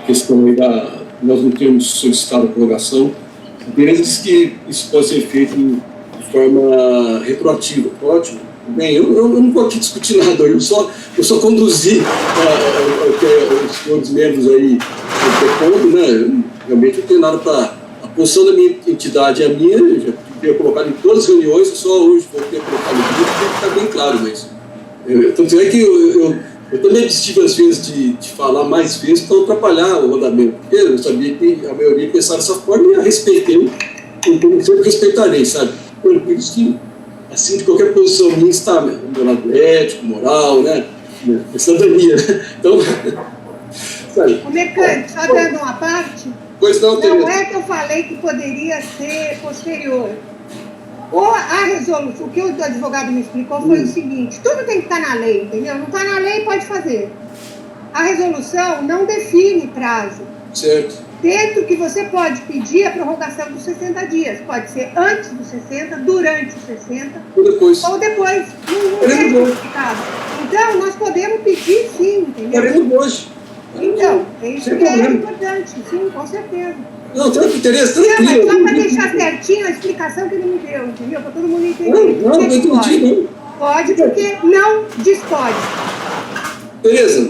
questão aí nós não temos solicitado a prorrogação. O Tereza disse que isso pode ser feito de forma retroativa. Ótimo. Bem, eu não vou aqui discutir nada, eu só conduzi os senhores membros aí propondo, né? Realmente não tenho nada para... A posição da minha entidade é a minha, eu já tinha colocado em todas as reuniões, eu só hoje vou ter colocado no vídeo, porque está bem claro, mas... Tanto é que eu também estive às vezes de falar mais vezes para não atrapalhar o andamento, porque eu sabia que a maioria pensava dessa forma e eu respeitei, então sempre respeitarei, sabe? Por isso que, assim, de qualquer posição minha está meu lado ético, moral, né? Cidadania. Então, sabe? O Mercante, só dando uma parte, pois não é que eu falei que poderia ser posterior. Ou a resolução, o que o advogado me explicou foi o seguinte: tudo tem que estar na lei, entendeu? Não está na lei, pode fazer. A resolução não define prazo. Certo. Dentro que você pode pedir a prorrogação dos 60 dias. Pode ser antes dos 60, durante os 60. Ou depois. Ou depois. Não é especificado. Então, nós podemos pedir sim, entendeu? Podemos hoje. Então, isso que é importante, sim, com certeza. Não, tranquilo, Tereza, Não, mas tranquilo. só para deixar certinho a explicação que ele me deu, entendeu? Para todo mundo entender. Não entendi, não. Pode, porque não dispode. Tereza, não,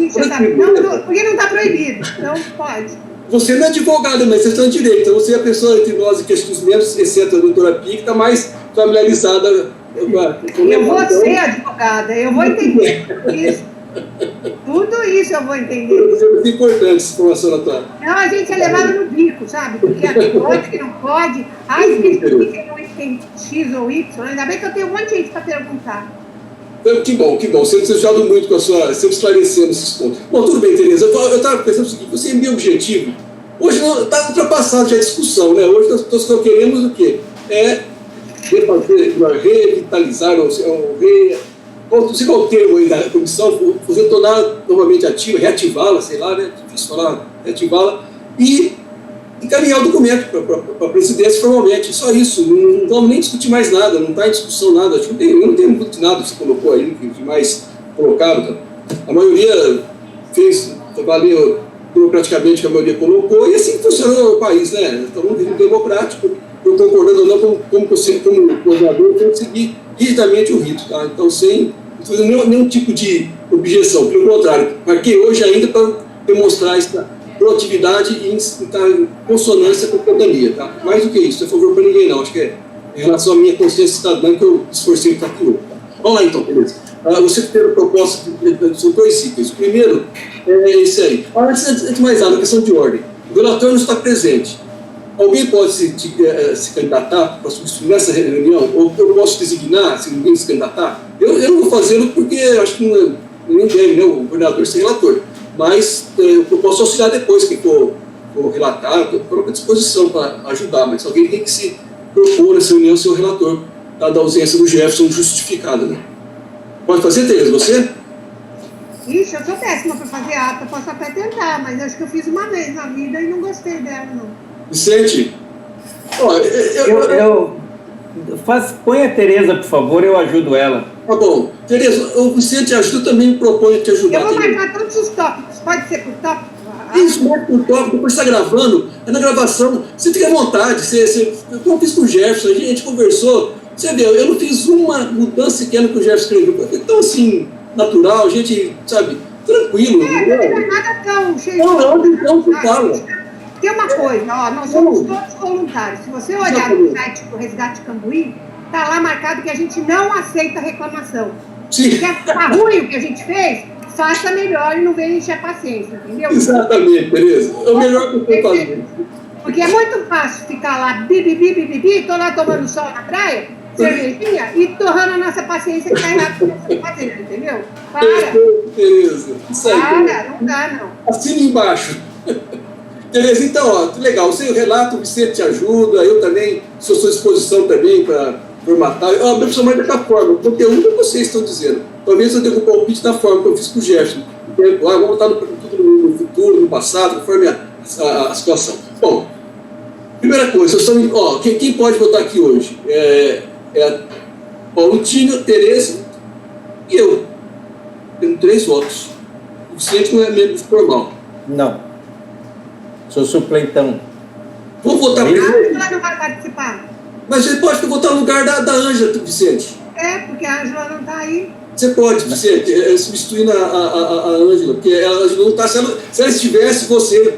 porque não está proibido, então pode. Você não é advogada, mas você está no direito. Então você é a pessoa entre nós e os membros, exceto a doutora Pia, que está mais familiarizada com eu vou ser advogada, eu vou entender isso. Tudo isso eu vou entender. É muito importante essa informação na tua. Não, a gente é levado no bico, sabe? Porque aqui pode, que não pode. Ai, que tem X ou Y. Ainda bem que eu tenho um monte de gente para perguntar. Então, que bom. Você ajudou muito com a sua... sempre esclarecendo esses pontos. Bom, tudo bem, Tereza. Eu estava pensando o seguinte: você é meu objetivo. Hoje está ultrapassado já a discussão, né? Hoje nós queremos o quê? Revitalizar, ou não sei qual o termo aí da comissão, fazer tornar novamente ativa, reativá-la, sei lá, né? Difícil falar, reativá-la, e encaminhar o documento para a presidência formalmente. Só isso, não vamos nem discutir mais nada, não está em discussão nada. Acho que eu não tenho muito nada que você colocou aí, que mais colocaram. Tá? A maioria fez, valeu burocraticamente que a maioria colocou, e assim funcionou o país, né? Então, um democrático, eu concordando ou não, como coordenador, eu tenho que seguir rigidamente o rito, tá? Então, sem fazer nenhum tipo de objeção, pelo contrário, marquei hoje ainda para demonstrar essa proatividade e estar em consonância com a cidadania, tá? Mais do que isso, não é favor para ninguém, não. Acho que é em relação à minha consciência cidadã que eu esforcei para estar aqui hoje. Tá? Vamos lá, então, beleza. Você tem a proposta, são 2 itens. O primeiro é esse aí. Antes de mais nada, a questão de ordem. O relator não está presente. Alguém pode se candidatar para substituir nessa reunião? Ou eu posso designar, se ninguém se candidatar? Eu não vou fazê-lo porque acho que ninguém deve, né, o coordenador ser relator. Mas eu posso auxiliar depois, quem for relatar, estou à disposição para ajudar. Mas alguém tem que se propor nessa reunião ser o relator da ausência do Jefferson justificada, né? Pode fazer, Tereza, você? Ixi, eu sou péssima para fazer ata, posso até tentar, mas acho que eu fiz uma vez na vida e não gostei dela, não. Vicente? Põe a Tereza, por favor, eu ajudo ela. Tá bom. Tereza, o Vicente ajuda, também me propõe te ajudar. Eu vou marcar todos os tópicos, pode ser por tópico? Isso, marca por tópico, depois você está gravando, na gravação, você fica à vontade, eu fiz com o Jefferson, a gente conversou, você vê, eu não fiz uma mudança sequer que o Jefferson escreveu, foi tão assim, natural, a gente, sabe, tranquilo. Não é nada tão cheio Não, fala. Tem uma coisa, ó, nós somos todos voluntários. Se você olhar no site do Resgate Cambuí, está lá marcado que a gente não aceita reclamação. Sim. Se está ruim o que a gente fez, faça melhor e não venha encher a paciência, entendeu? Exatamente, Tereza. É o melhor que eu estou fazendo. Porque é muito fácil ficar lá, tô lá tomando sol na praia, cervejinha, e torrando a nossa paciência que está errado o que você está fazendo, entendeu? Para. Tereza. Isso aí. Para, não dá, não. Assina embaixo. Beleza, então, ó, legal, o relato, o Vicente te ajuda, eu também sou à sua disposição também para formatar. Eu preciso mais da forma, o conteúdo vocês estão dizendo. Talvez eu dê um palpite da forma que eu fiz com o Jefferson. Vamos botar tudo no futuro, no passado, conforme a situação. Bom, primeira coisa, quem pode votar aqui hoje? Paulo Tino, Tereza e eu. Tenho 3 votos. O Vicente não é membro formal. Não. Sou suplentão. Vamos votar A primeiro. Ângela não vai participar. Mas você pode votar no lugar da Ângela, Vicente. Porque a Ângela não está aí. Você pode, Vicente, substituindo a Ângela, porque a Ângela não está. Se ela estivesse, você,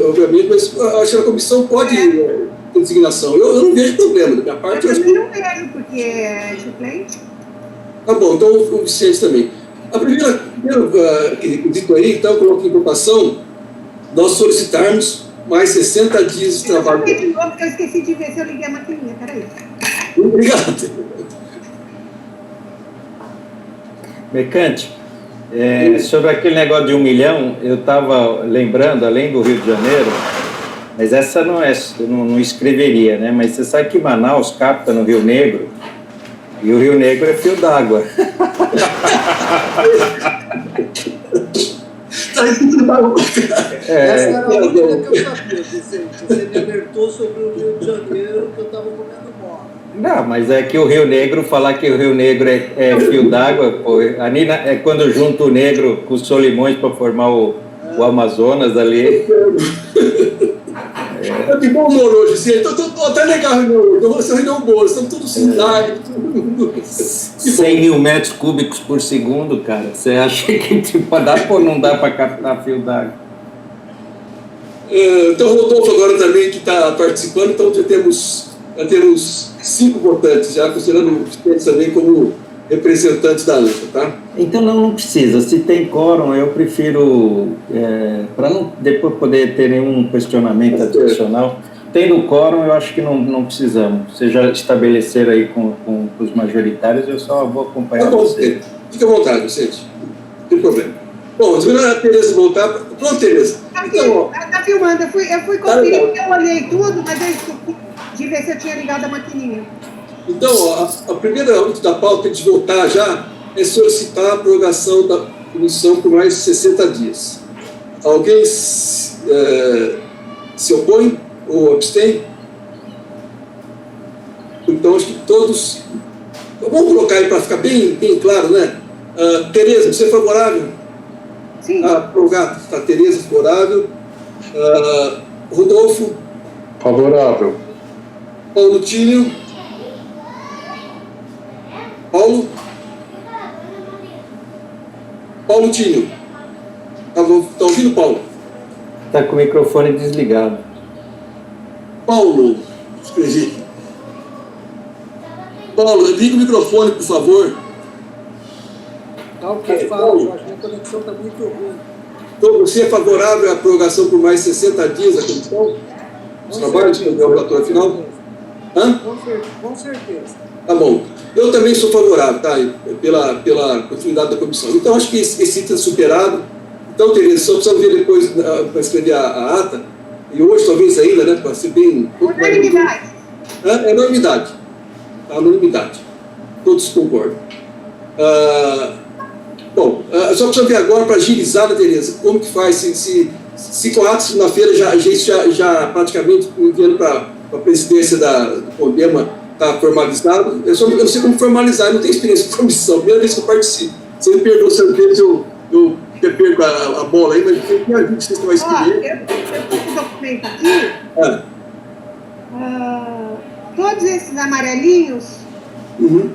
obviamente, mas acho que a comissão pode ter designação. Eu não vejo problema da minha parte. Eu também não vejo, porque é suplente. Tá bom, então o Vicente também. A primeira dito aí, então, coloquei em preocupação, nós solicitarmos mais 60 dias de trabalho. Eu de novo, porque eu esqueci de ver se eu liguei a maquininha, peraí. Obrigado. Mercante, sobre aquele negócio de 1 milhão, eu estava lembrando, além do Rio de Janeiro, mas essa não eu não escreveria, né? Mas você sabe que Manaus capta no Rio Negro, e o Rio Negro é fio d'água. Essa era a única que eu sabia, Vicente. Você me alertou sobre o Rio de Janeiro, que eu estava comendo bola. Não, mas é que o Rio Negro, falar que o Rio Negro é fio d'água, ali é quando junta o negro com os Solimões para formar o Amazonas ali. Eu de bom humor hoje, sim. Estou até legal a reunião hoje. Eu vou ser reunião boa, estamos todos cidade. 100 mil metros cúbicos por segundo, cara. Você acha que tipo, dá ou não dá para captar fio d'água? Então o Rodolfo agora também que está participando, então já temos 5 votantes, já considerando os votantes também como representantes da ANJA, tá? Então não precisa. Se tem quórum, eu prefiro, para não depois poder ter nenhum questionamento adicional, tendo quórum, eu acho que não precisamos. Vocês já estabeleceram aí com os majoritários, eu só vou acompanhar você. Fica à vontade, Vicente. Não tem problema. Bom, esperando a Tereza voltar. Pronto, Tereza. Então, tá filmando. Eu fui conferir, porque eu olhei tudo, mas eu esqueci de ver se eu tinha ligado a maquininha. Então, a primeira luta da pauta de votar já é solicitar a prorrogação da comissão por mais 60 dias. Alguém se opõe ou abstém? Então, acho que todos... Vamos colocar aí para ficar bem claro, né? Tereza, você é favorável? Sim. Prorrogar. Tá, Tereza, favorável. Rodolfo? Favorável. Paulo Tínio? Paulo Tínio. Tá ouvindo, Paulo? Está com o microfone desligado. Paulo, escrevi. Paulo, liga o microfone, por favor. Tá ok, fala, Jorge, minha conexão está muito ruim. Então, você é favorável à prorrogação por mais 60 dias da comissão? Os trabalhos do relatório final? Hã? Com certeza. Tá bom. Eu também sou favorável, tá? Pela continuidade da comissão. Então, acho que esse item é superado. Então, Tereza, só precisamos ver depois para escrever a ata. E hoje, talvez ainda, né? Para ser bem... Unanimidade. É unanimidade. Tá? Unanimidade. Todos concordam. Bom, só precisamos ver agora para agilizar, né, Tereza? Como que faz? Se com a ata segunda-feira já praticamente enviando para a presidência do CONDEMA está formalizado, eu não sei como formalizar, eu não tenho experiência com comissão, primeira vez que eu participo. Você me perdoa se eu perco a bola aí, mas me ajude se você vai escrever. Eu estou com o documento aqui. Todos esses amarelinhos. Uhum.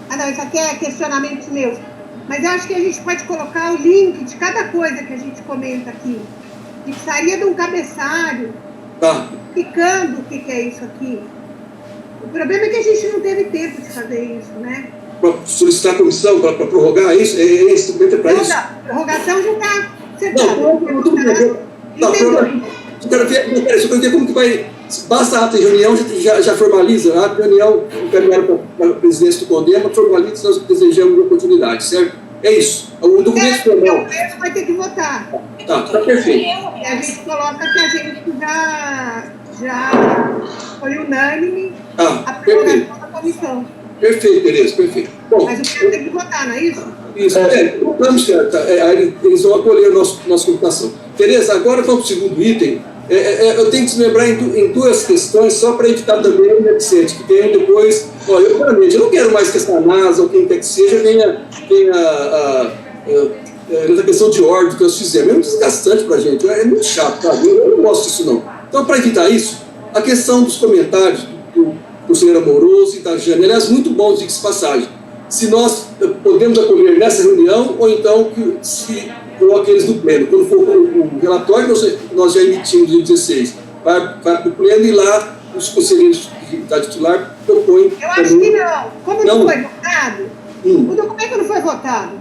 Não, isso aqui é questionamentos meus. Mas eu acho que a gente pode colocar o link de cada coisa que a gente comenta aqui. Que precisaria de um cabeçalho. Tá. Explicando o que é isso aqui. O problema é que a gente não teve tempo de fazer isso, né? Para solicitar a comissão, para prorrogar isso? Esse documento é para isso? A prorrogação já está... Tudo bem. Eu quero ver como que vai... Basta a ata de reunião, já formaliza. A ata de reunião, encaminhada para a presidência do CONDEMA, formaliza, nós desejamos uma oportunidade, certo? É isso. O documento formal... O vai ter que votar. Tá perfeito. E a gente coloca que a gente já foi unânime a prorrogação da comissão. Perfeito, beleza, perfeito. Bom, mas o cara tem que votar, não é isso? Isso, vamos, eles vão acolher a nossa computação. Tereza, agora vamos para o segundo item. Eu tenho que se lembrar em duas questões, só para evitar também o Vicente, que tem depois... eu realmente não quero mais que essa NASA ou quem quer que seja venha nessa questão de ordem que nós fizemos. É muito desgastante para a gente, é muito chato, sabe? Eu não gosto disso, não. Então, para evitar isso, a questão dos comentários do conselheiro Amoroso e da Jane, aliás, muito bom, diga-se passagem. Se nós podemos acolher nessa reunião, ou então que se coloque eles no pleno. Quando for o relatório, nós já emitimos em 16, vai para o pleno e lá os conselheiros da titular propõem. Eu acho que não. Como não foi votado, o documento não foi votado,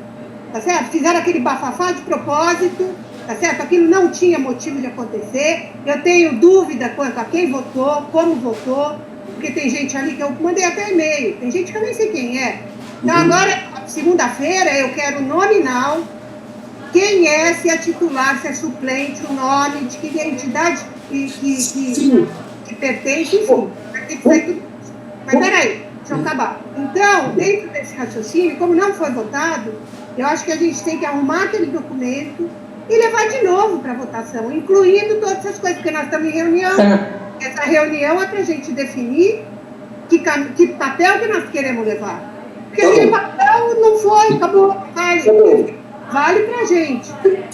tá certo? Fizeram aquele bafafá de propósito, tá certo? Aquilo não tinha motivo de acontecer. Eu tenho dúvida quanto a quem votou, como votou, porque tem gente ali que eu mandei até e-mail, tem gente que eu nem sei quem é. Então agora, segunda-feira, eu quero nominal quem é, se é titular, se é suplente, o nome, de que entidade que pertence, enfim. Vai ter que sair tudo. Mas peraí, deixa eu acabar. Então, dentro desse raciocínio, como não foi votado, eu acho que a gente tem que arrumar aquele documento e levar de novo para votação, incluindo todas essas coisas, porque nós estamos em reunião. Essa reunião é para a gente definir que papel que nós queremos levar. Porque aquele papel não foi, acabou, vale para a gente.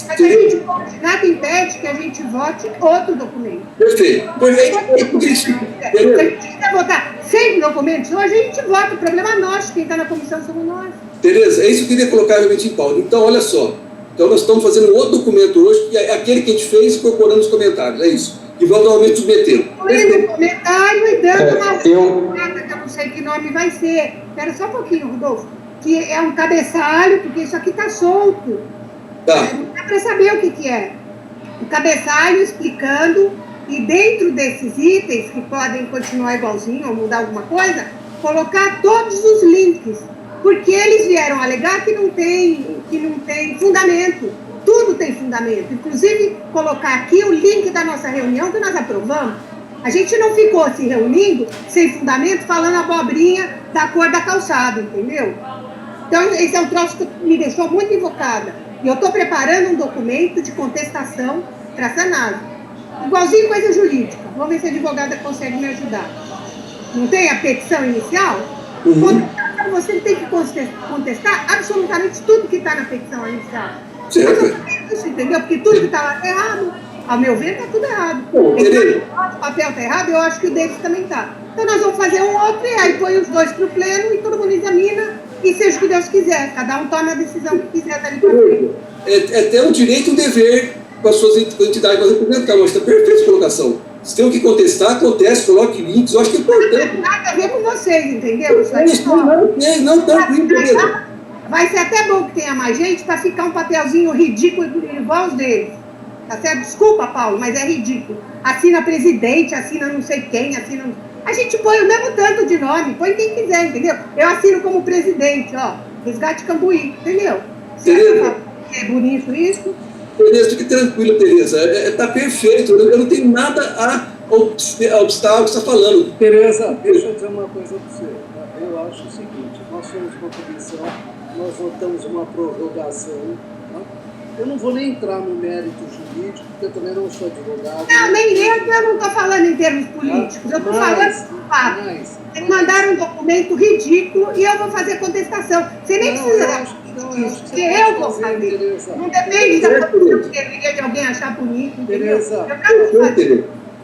Mas a gente pode, nada impede que a gente vote outro documento. Perfeito. Se a gente quiser votar 100 documentos, hoje a gente vota. O problema é nosso, quem está na comissão somos nós. Tereza, é isso que eu queria colocar realmente em pauta. Então, olha só. Então, nós estamos fazendo um outro documento hoje, que é aquele que a gente fez, incorporando os comentários. É isso. E vão novamente submeter. Lendo o comentário e dando uma que eu não sei que nome vai ser. Espera só um pouquinho, Rodolfo. Que é um cabeçalho, porque isso aqui está solto. Tá. Não dá para saber o que é. O cabeçalho explicando, e dentro desses itens, que podem continuar igualzinho ou mudar alguma coisa, colocar todos os links. Porque eles vieram alegar que não tem fundamento. Tudo tem fundamento. Inclusive, colocar aqui o link da nossa reunião que nós aprovamos. A gente não ficou se reunindo sem fundamento, falando abobrinha da cor da calçada, entendeu? Então, esse é um troço que me deixou muito invocada. E eu estou preparando um documento de contestação para a Sanasa. Igualzinho coisa jurídica. Vamos ver se a advogada consegue me ajudar. Não tem a petição inicial? Então, você tem que contestar absolutamente tudo que está na petição inicial. Isso, entendeu? Porque tudo que está lá está errado. Ao meu ver, está tudo errado. O papel está errado, eu acho que o deles também está. Então, nós vamos fazer um outro e aí põe os dois para o pleno e todo mundo examina e seja o que Deus quiser. Cada um toma a decisão que quiser dali para frente. É ter um direito e um dever com as suas entidades para representar. Mas está perfeita a colocação. Se tem o que contestar, acontece, coloque links. Eu acho que é importante. Não tem nada a ver com vocês, entendeu? Isso aí não, tranquilo, beleza. Vai ser até bom que tenha mais gente para ficar um papelzinho ridículo igual os deles. Tá certo? Desculpa, Paulo, mas é ridículo. Assina presidente, assina não sei quem, assina... A gente põe o mesmo tanto de nome, põe quem quiser, entendeu? Eu assino como presidente, ó, Resgate Cambuí, entendeu? Tereza. É bonito isso? Tereza, fique tranquila, Tereza. Tá perfeito. Eu não tenho nada a obstar o que você está falando. Tereza, deixa eu dizer uma coisa para você. Eu acho o seguinte, nós somos uma comissão, nós votamos uma prorrogação, tá? Eu não vou nem entrar no mérito jurídico, porque eu também não sou advogado. Não, nem eu não estou falando em termos políticos, eu estou falando de fato. Eles mandaram um documento ridículo e eu vou fazer contestação. Você nem precisa porque eu vou fazer. Tereza. Não depende da possibilidade de alguém achar bonito, entendeu?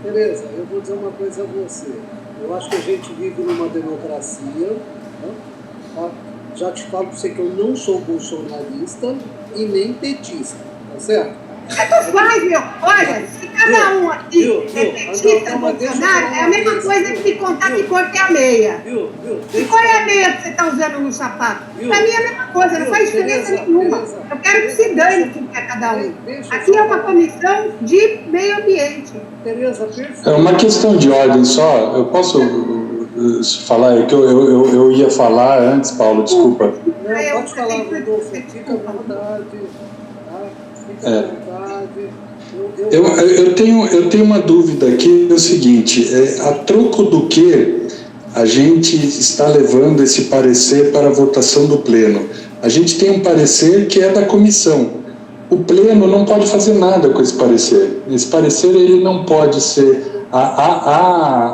Tereza, eu vou dizer uma coisa a você. Eu acho que a gente vive numa democracia, tá? Já te falo para você que eu não sou bolsonarista e nem petista, tá certo? Tanto faz, meu. Olha, se cada um aqui é petista, Bolsonaro, é a mesma coisa que me contar que cor que é a meia. Que cor é a meia que você está usando no sapato? Para mim é a mesma coisa, não faz diferença nenhuma. Eu quero que se dane quem quer cada um. Aqui é uma comissão de meio ambiente. Tereza, perfeito. É uma questão de ordem só. Eu posso falar? É que eu ia falar antes, Paulo, desculpa. Não, pode falar, Rodolfo, fica à vontade. Fica à vontade. Eu tenho uma dúvida aqui, é o seguinte, a troco do que a gente está levando esse parecer para a votação do pleno? A gente tem um parecer que é da comissão. O pleno não pode fazer nada com esse parecer. Esse parecer ele não pode ser...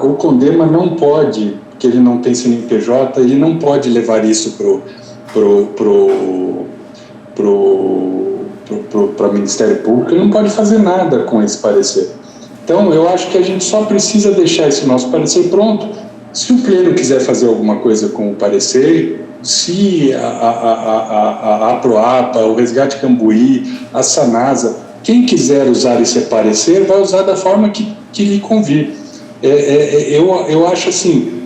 o Condema não pode, porque ele não tem CNPJ, ele não pode levar isso para o Ministério Público, ele não pode fazer nada com esse parecer. Então, eu acho que a gente só precisa deixar esse nosso parecer pronto. Se o Pleno quiser fazer alguma coisa com o parecer, se a Proapa, o Resgate Cambuí, a Sanasa, quem quiser usar esse parecer, vai usar da forma que lhe convir. Eu acho assim,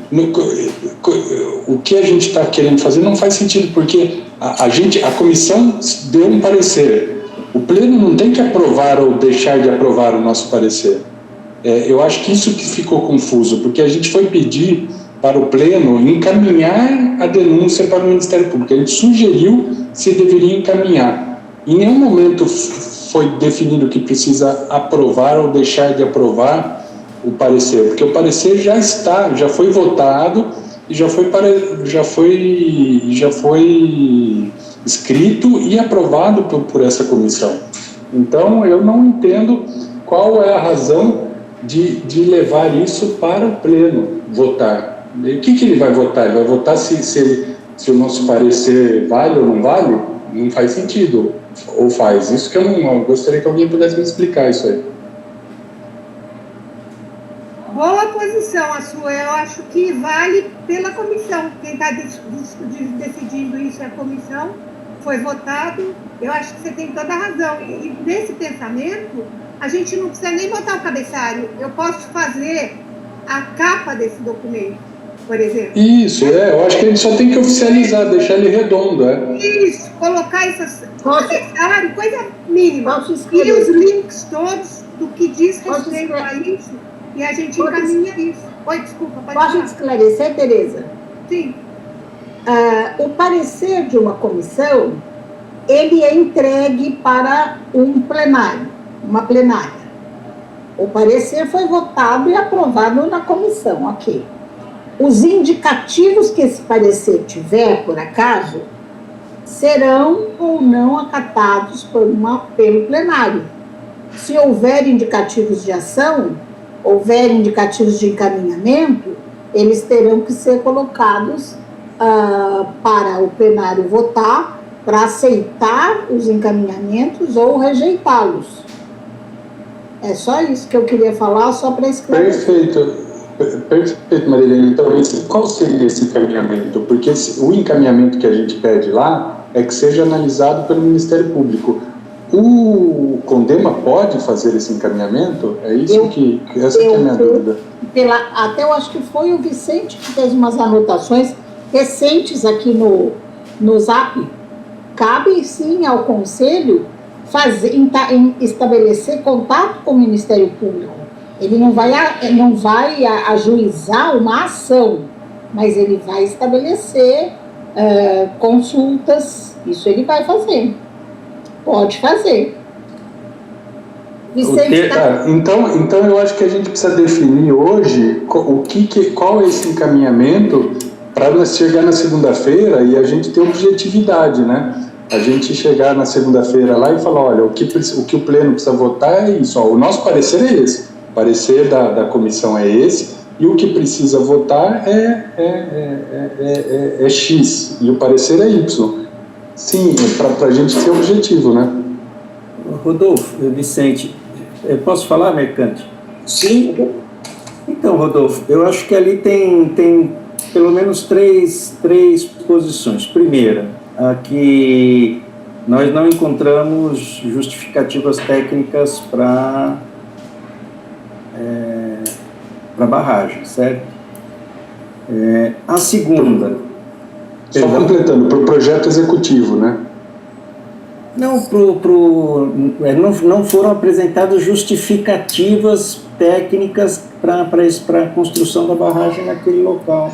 o que a gente está querendo fazer não faz sentido, porque a comissão deu um parecer. O Pleno não tem que aprovar ou deixar de aprovar o nosso parecer. Eu acho que isso que ficou confuso, porque a gente foi pedir para o Pleno encaminhar a denúncia para o Ministério Público. A gente sugeriu se deveria encaminhar. Em nenhum momento foi definido que precisa aprovar ou deixar de aprovar o parecer, porque o parecer já foi votado e já foi escrito e aprovado por essa comissão. Então, eu não entendo qual é a razão de levar isso para o Pleno votar. E o que ele vai votar? Ele vai votar se o nosso parecer vale ou não vale? Não faz sentido. Ou faz? Isso que eu gostaria que alguém pudesse me explicar isso aí. Boa posição a sua. Eu acho que vale pela comissão. Quem está decidindo isso é a comissão. Foi votado. Eu acho que você tem toda a razão. E nesse pensamento, a gente não precisa nem botar o cabeçalho. Eu posso fazer a capa desse documento, por exemplo. Isso, eu acho que a gente só tem que oficializar, deixar ele redondo. Isso, colocar essas... cabeçalho, coisa mínima. E os links todos do que diz respeito a isso. E a gente encaminha isso. Oi, desculpa, pode falar. Posso esclarecer, Tereza? Sim. O parecer de uma comissão, ele é entregue para um plenário, uma plenária. O parecer foi votado e aprovado na comissão, ok. Os indicativos que esse parecer tiver, por acaso, serão ou não acatados pelo plenário. Se houver indicativos de ação, houver indicativos de encaminhamento, eles terão que ser colocados para o plenário votar, para aceitar os encaminhamentos ou rejeitá-los. É só isso que eu queria falar, só para esclarecer. Perfeito, Marilene. Então, qual seria esse encaminhamento? Porque o encaminhamento que a gente pede lá é que seja analisado pelo Ministério Público. O Condema pode fazer esse encaminhamento? É isso essa que é a minha dúvida. Até eu acho que foi o Vicente que fez umas anotações recentes aqui no Zap. Cabe sim ao Conselho estabelecer contato com o Ministério Público. Ele não vai ajuizar uma ação, mas ele vai estabelecer consultas. Isso ele vai fazer. Pode fazer. Vicente Então eu acho que a gente precisa definir hoje qual é esse encaminhamento para nós chegar na segunda-feira e a gente ter objetividade, né? A gente chegar na segunda-feira lá e falar, olha, o que o Pleno precisa votar é isso, o nosso parecer é esse, o parecer da comissão é esse, e o que precisa votar é X, e o parecer é Y. Sim, para a gente ter objetivo, né? Rodolfo, Vicente, eu posso falar, Mercante? Sim. Então, Rodolfo, eu acho que ali tem pelo menos três posições. Primeira, a que nós não encontramos justificativas técnicas para barragem, certo? A segunda... Só completando, para o projeto executivo, né? Não, não foram apresentadas justificativas técnicas para a construção da barragem naquele local.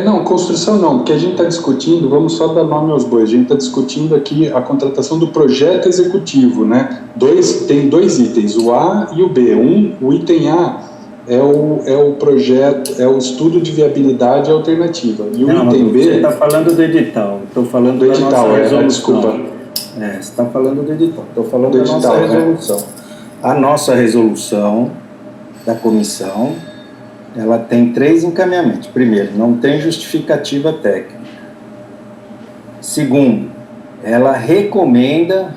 Não, construção não, porque a gente está discutindo, vamos só dar nome aos bois, a gente está discutindo aqui a contratação do projeto executivo, né? Tem dois itens, o A e o B. O item A é o projeto, é o estudo de viabilidade alternativa. E o item B... Você está falando do edital, estou falando do edital, da nossa resolução. Desculpa. Você está falando do edital, estou falando da nossa resolução. Né? A nossa resolução da comissão, ela tem 3 encaminhamentos. Primeiro, não tem justificativa técnica. Segundo, ela recomenda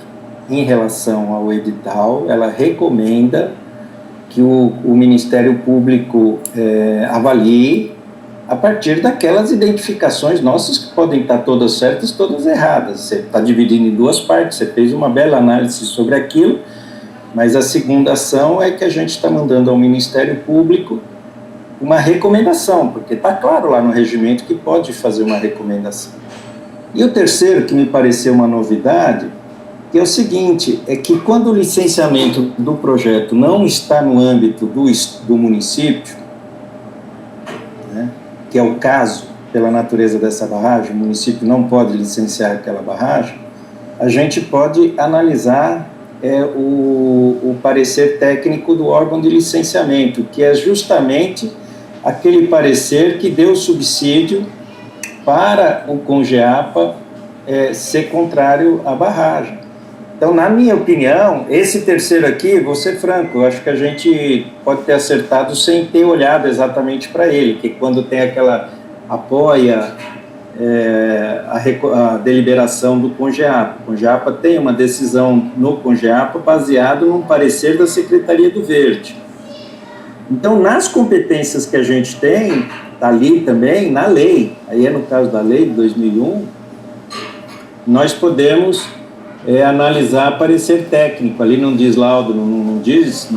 em relação ao edital, ela recomenda que o Ministério Público avalie a partir daquelas identificações nossas que podem estar todas certas, todas erradas. Você está dividindo em duas partes, você fez uma bela análise sobre aquilo, mas a segunda ação é que a gente está mandando ao Ministério Público uma recomendação, porque está claro lá no regimento que pode fazer uma recomendação. E o terceiro, que me pareceu uma novidade, que é o seguinte, é que quando o licenciamento do projeto não está no âmbito do município, né, que é o caso, pela natureza dessa barragem, o município não pode licenciar aquela barragem, a gente pode analisar o parecer técnico do órgão de licenciamento, que é justamente aquele parecer que deu subsídio para o CONGEAPA ser contrário à barragem. Então, na minha opinião, esse terceiro aqui, vou ser franco, eu acho que a gente pode ter acertado sem ter olhado exatamente para ele, que quando tem aquela apoia a deliberação do CONGEAPA. O CONGEAPA tem uma decisão no CONGEAPA baseado num parecer da Secretaria do Verde. Então, nas competências que a gente tem, está ali também, na lei, aí no caso da lei de 2001, nós podemos analisar parecer técnico, ali não diz laudo, não diz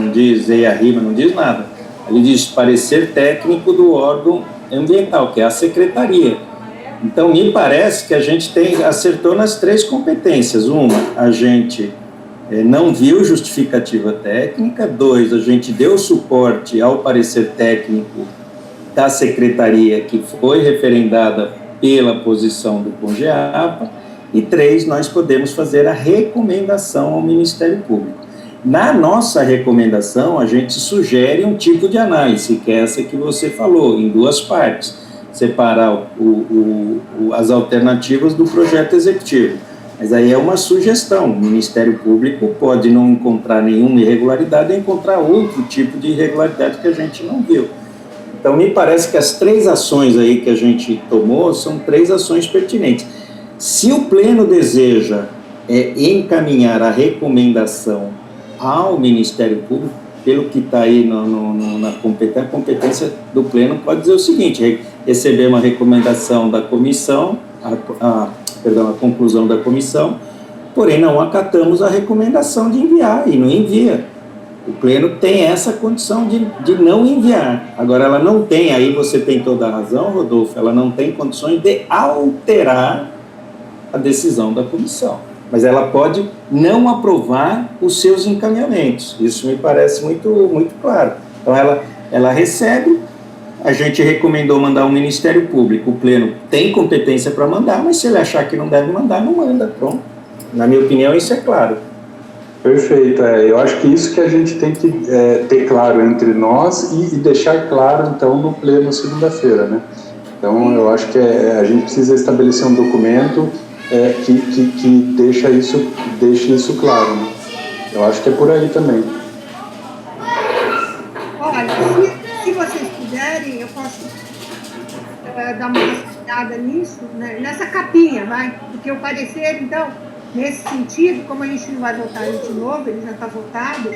EIA-RIMA, não diz nada. Ali diz parecer técnico do órgão ambiental, que é a secretaria. Então, me parece que a gente acertou nas três competências. Uma, a gente não viu justificativa técnica. 2, a gente deu suporte ao parecer técnico da secretaria, que foi referendada pela posição do CONGEAPA. E 3, nós podemos fazer a recomendação ao Ministério Público. Na nossa recomendação, a gente sugere um tipo de análise, que é essa que você falou, em duas partes. Separar as alternativas do projeto executivo. Mas aí é uma sugestão. O Ministério Público pode não encontrar nenhuma irregularidade, encontrar outro tipo de irregularidade que a gente não viu. Então, me parece que as 3 ações aí que a gente tomou são 3 ações pertinentes. Se o Pleno deseja encaminhar a recomendação ao Ministério Público, pelo que está aí na competência, a competência do Pleno pode dizer o seguinte: receber uma recomendação da comissão, a conclusão da comissão, porém não acatamos a recomendação de enviar, e não envia. O Pleno tem essa condição de não enviar. Agora, ela não tem, aí você tem toda a razão, Rodolfo, ela não tem condições de alterar a decisão da comissão, mas ela pode não aprovar os seus encaminhamentos. Isso me parece muito, muito claro. Então, ela recebe, a gente recomendou mandar ao Ministério Público, o Pleno tem competência para mandar, mas se ele achar que não deve mandar, não manda, pronto. Na minha opinião, isso é claro. Perfeito, eu acho que isso que a gente tem que ter claro entre nós e deixar claro, então, no Pleno segunda-feira, né? Então, eu acho que a gente precisa estabelecer um documento que deixe isso claro, né? Eu acho que é por aí também. Olha, se vocês puderem, eu posso dar uma olhada nisso, né? Nessa capinha, porque o parecer, então, nesse sentido, como a gente não vai votar ele de novo, ele já está votado,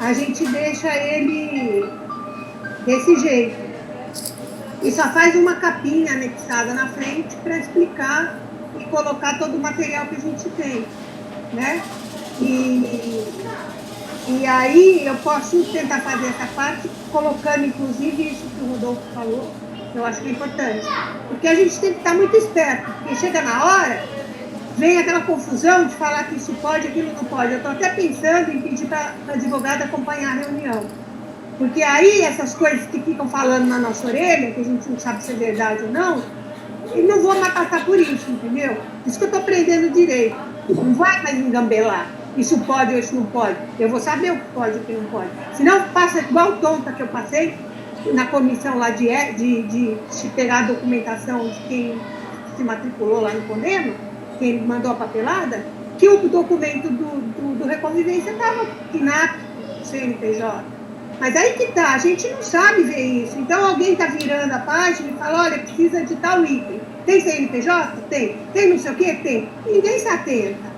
a gente deixa ele desse jeito. E só faz uma capinha anexada na frente para explicar e colocar todo o material que a gente tem, né? E aí eu posso tentar fazer essa parte, colocando inclusive isso que o Rodolfo falou, que eu acho que é importante. Porque a gente tem que estar muito esperto, porque chega na hora, vem aquela confusão de falar que isso pode, aquilo não pode. Eu estou até pensando em pedir para a advogada acompanhar a reunião. Porque aí essas coisas que ficam falando na nossa orelha, que a gente não sabe se é verdade ou não, e não vou mais passar por isso, entendeu? Isso que eu estou aprendendo direito. Não vai mais engambelar. Isso pode ou isso não pode. Eu vou saber o que pode e o que não pode. Senão passa igual tonta que eu passei na comissão lá de pegar a documentação de quem se matriculou lá no Coneno, quem mandou a papelada, que o documento do Reconvivência estava PNAP, CNPJ. Mas aí que tá, a gente não sabe ver isso. Então alguém está virando a página e fala, olha, precisa de tal item. Tem CNPJ? Tem. Tem não sei o quê? Tem. E ninguém se atenta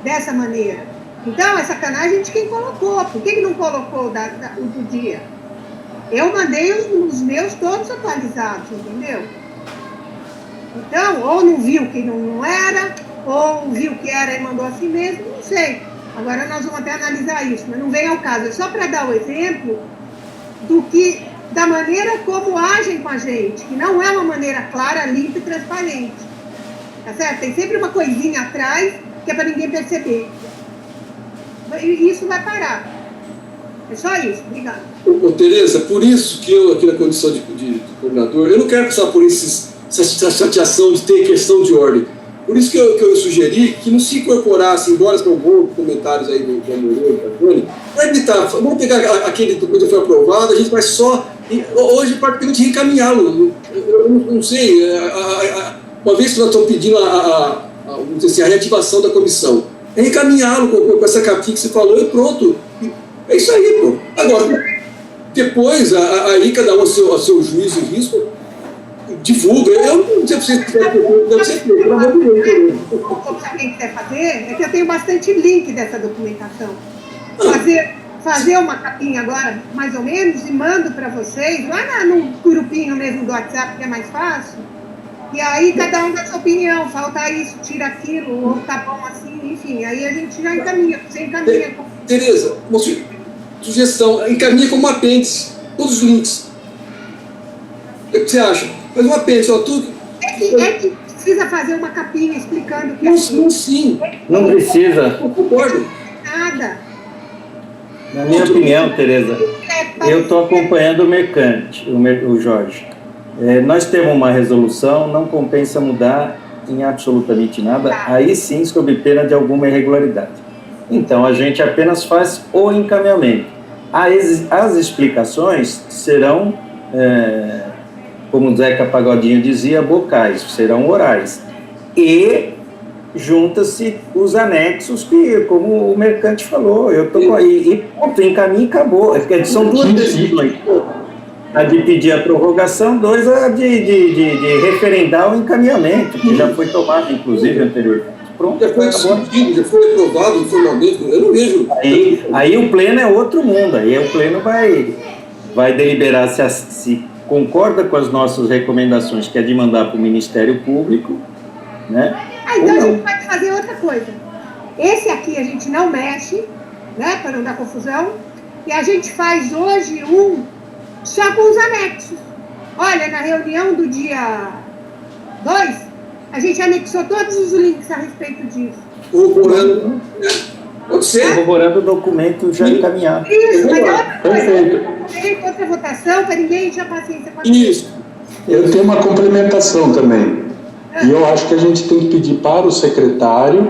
dessa maneira. Então, é sacanagem de quem colocou. Por que não colocou o do dia? Eu mandei os meus todos atualizados, entendeu? Então, ou não viu que não era, ou viu que era e mandou assim mesmo, não sei. Agora nós vamos até analisar isso, mas não vem ao caso. É só para dar o exemplo da maneira como agem com a gente, que não é uma maneira clara, limpa e transparente. Tá certo? Tem sempre uma coisinha atrás que é para ninguém perceber. E isso vai parar. É só isso. Obrigada. Tereza, por isso que eu, aqui na condição de coordenador, eu não quero passar por essa chateação de ter questão de ordem. Por isso que eu sugeri que não se incorporasse, embora são bons comentários aí do Amorô e da Tony, para evitar, vamos pegar aquele documento que foi aprovado, a gente vai só, hoje praticamente reencaminhá-lo. Eu não sei, uma vez que nós estamos pedindo vamos dizer assim, a reativação da comissão, é reencaminhá-lo com essa capinha que você falou e pronto. É isso aí, pô. Agora, depois, aí cada um a seu juízo e risco, divulga. Eu não sei se você quiser, deve ser feito, pelo amor de Deus. O que alguém quiser fazer é que eu tenho bastante link dessa documentação. Fazer uma capinha agora, mais ou menos, e mando para vocês, lá no grupinho mesmo do WhatsApp, que é mais fácil. E aí cada um dá sua opinião, falta isso, tira aquilo, ou tá bom assim, enfim. Aí a gente já encaminha, você encaminha. Tereza, uma sugestão, encaminha como apêndice, todos os links. O que você acha? Faz um apêndice, ó, tudo. É que precisa fazer uma capinha explicando o que não, sim. Não precisa. Eu concordo. Nada. Na minha opinião, Tereza, eu estou acompanhando o Mercante, o Jorge. Nós temos uma resolução, não compensa mudar em absolutamente nada, aí sim sob pena de alguma irregularidade. Então, a gente apenas faz o encaminhamento. As explicações serão, como o Zeca Pagodinho dizia, bocais, serão orais. E junta-se os anexos que, como o Mercante falou, eu estou aí, e ponto, encaminho e acabou. São duas decisões. A de pedir a prorrogação, dois, a de referendar o encaminhamento, que já foi tomado, inclusive, anteriormente. Pronto, já foi discutido, já foi aprovado informalmente, eu não vejo. Aí o pleno é outro mundo, aí o pleno vai deliberar se concorda com as nossas recomendações, que é de mandar para o Ministério Público, né? Então a gente pode fazer outra coisa. Esse aqui a gente não mexe, né, para não dar confusão, e a gente faz hoje só com os anexos. Olha, na reunião do dia 2, a gente anexou todos os links a respeito disso. Corroborando. Pode ser. Corroborando o documento já encaminhado. Isso, mas é outra coisa. Outra votação, para ninguém encher a paciência com isso. Eu tenho uma complementação também. E eu acho que a gente tem que pedir para o secretário,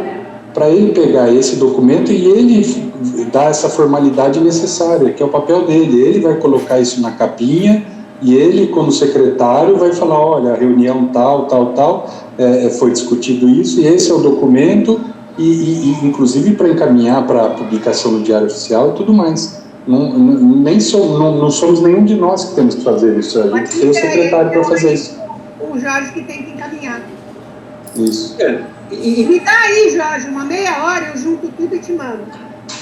para ele pegar esse documento e ele dar essa formalidade necessária, que é o papel dele. Ele vai colocar isso na capinha e ele, como secretário, vai falar, olha, a reunião tal, foi discutido isso e esse é o documento, e inclusive para encaminhar para a publicação no Diário Oficial e tudo mais. Não somos nenhum de nós que temos que fazer isso, a gente tem o secretário para fazer isso. O Jorge que tem que encaminhar. Isso. Me dá aí, Jorge, uma meia hora, eu junto tudo e te mando.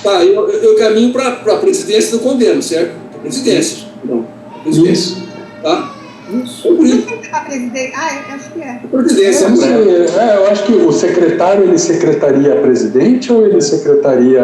Tá, eu caminho para a presidência do Condeno, certo? Presidência. Não. Isso. Tá? Isso. Não tem que para presidência. Acho que é. Presidência, eu acho que o secretário, ele secretaria a presidente ou ele secretaria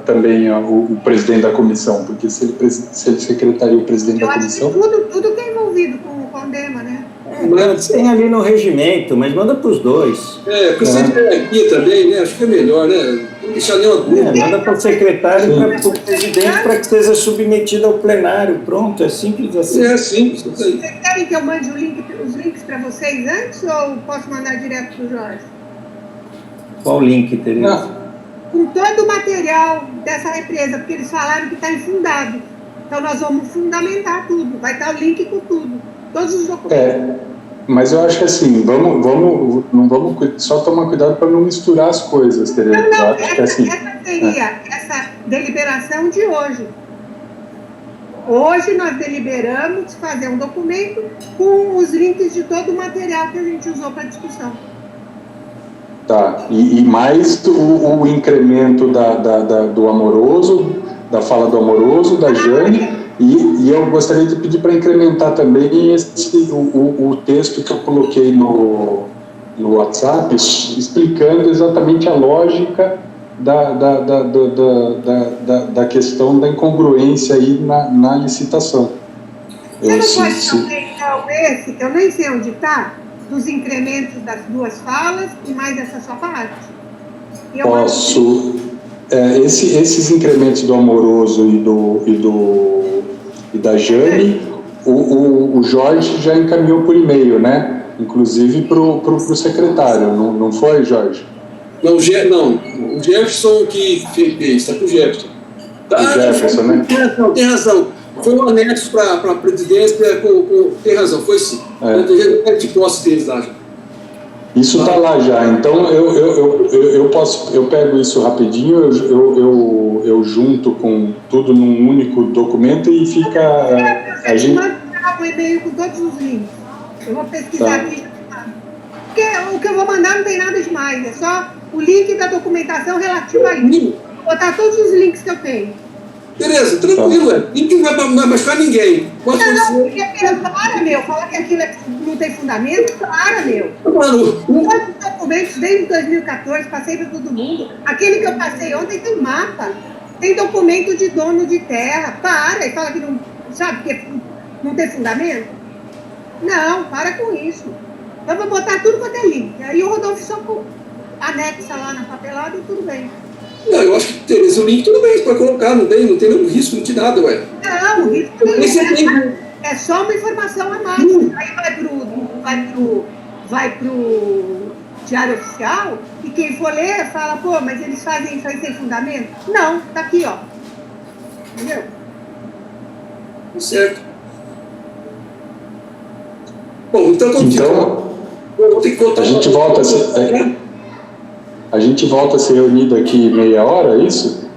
também o presidente da comissão? Porque se ele secretaria o presidente da comissão... Eu acho que tudo que é envolvido com o Condema, né? Mas tem ali no regimento, mas manda para os dois. Porque se tiver aqui também, né? Acho que é melhor, né? Não deixar nenhuma dúvida. Manda para o secretário e para o presidente para que seja submetido ao plenário. Pronto, é simples assim. É simples. Vocês querem que eu mande os links para vocês antes ou posso mandar direto para o Jorge? Qual link, Tereza? Com todo o material dessa represa, porque eles falaram que está infundado. Então nós vamos fundamentar tudo. Vai estar o link com tudo. Todos os documentos. Mas eu acho que assim, não vamos só tomar cuidado para não misturar as coisas, Tereza. Essa seria essa deliberação de hoje. Hoje nós deliberamos fazer um documento com os links de todo o material que a gente usou para discussão. Tá, e mais o incremento do Amoroso, da fala do Amoroso, da Jane, e eu gostaria de pedir para incrementar também o texto que eu coloquei no WhatsApp, explicando exatamente a lógica da questão da incongruência aí na licitação. Você não pode também, então, esse, que eu nem sei onde está, dos incrementos das duas falas e mais essa sua parte? Posso. Esses incrementos do Amoroso e da Jane, o Jorge já encaminhou por e-mail, né? Inclusive para o secretário, não foi, Jorge? Não, o Jefferson que fez, está com o Jefferson. O Jefferson, né? Tem razão. Foi um anexo para a presidência, tem razão, foi sim. Eu de posse deles lá já. Isso está lá já, então eu pego isso rapidinho, eu junto com tudo num único documento e fica... a gente manda o e-mail com todos os links. Eu vou pesquisar aqui. Porque o que eu vou mandar não tem nada demais, é só o link da documentação relativa a isso. Vou botar todos os links que eu tenho. Beleza, tranquilo, Ninguém vai machucar ninguém. Não, porque para, meu, fala que aquilo não tem fundamento, para, meu. Mano, todos os documentos desde 2014, passei para todo mundo. Aquele que eu passei ontem tem mapa, tem documento de dono de terra, para, e fala que não, sabe, que não tem fundamento? Não, para com isso. Eu vou botar tudo quanto é link. Aí o Rodolfo só anexa lá na papelada e tudo bem. Não, eu acho que Tereza, o link tudo bem, para colocar, não tem nenhum risco, não tem nada, ué. Não, o risco é só uma informação a mais. Aí vai pro Diário Oficial e quem for ler fala, pô, mas eles fazem isso aí sem fundamento? Não, tá aqui, ó. Entendeu? Certo. Bom, então vou ter que contar. A gente volta a ser reunido aqui meia hora, é isso?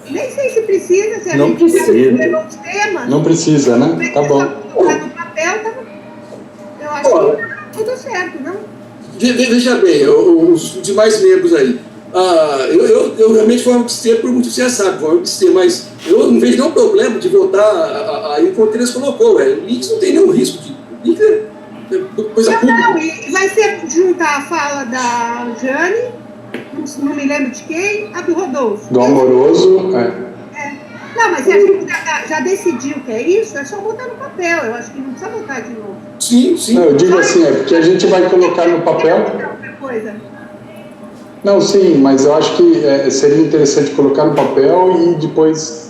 Nem sei se precisa, se a não gente precisa. os temas. Não precisa, né? Tá bom. No papel, eu acho que tá tudo certo, não? Veja bem, os demais membros aí. Eu realmente fui ambicioso por muito você sabe, mas eu não vejo nenhum problema de votar aí como o Tereza colocou. O Lix não tem nenhum risco de. Coisa pública. Não, e vai ser juntar a fala da Jane, não me lembro de quem, a do Rodolfo. Do Amoroso, Não, mas se a gente já decidiu que é isso, é só botar no papel. Eu acho que não precisa botar de novo. Sim. Não, eu digo assim, porque a gente vai colocar no papel. Não, sim, mas eu acho que seria interessante colocar no papel e depois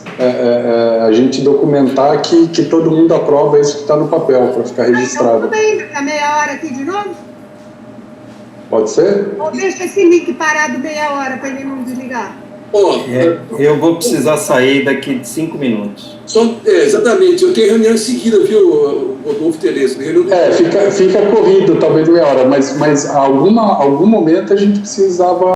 a gente documentar que todo mundo aprova isso que está no papel, para ficar registrado. Então, tudo bem, daqui a meia hora aqui de novo? Pode ser? Ou deixa esse link parado meia hora para ele não desligar? Eu vou precisar sair daqui de 5 minutos. Exatamente, eu tenho reunião em seguida, viu, Rodolfo Tereza? Fica corrido, talvez meia hora, mas algum momento a gente precisava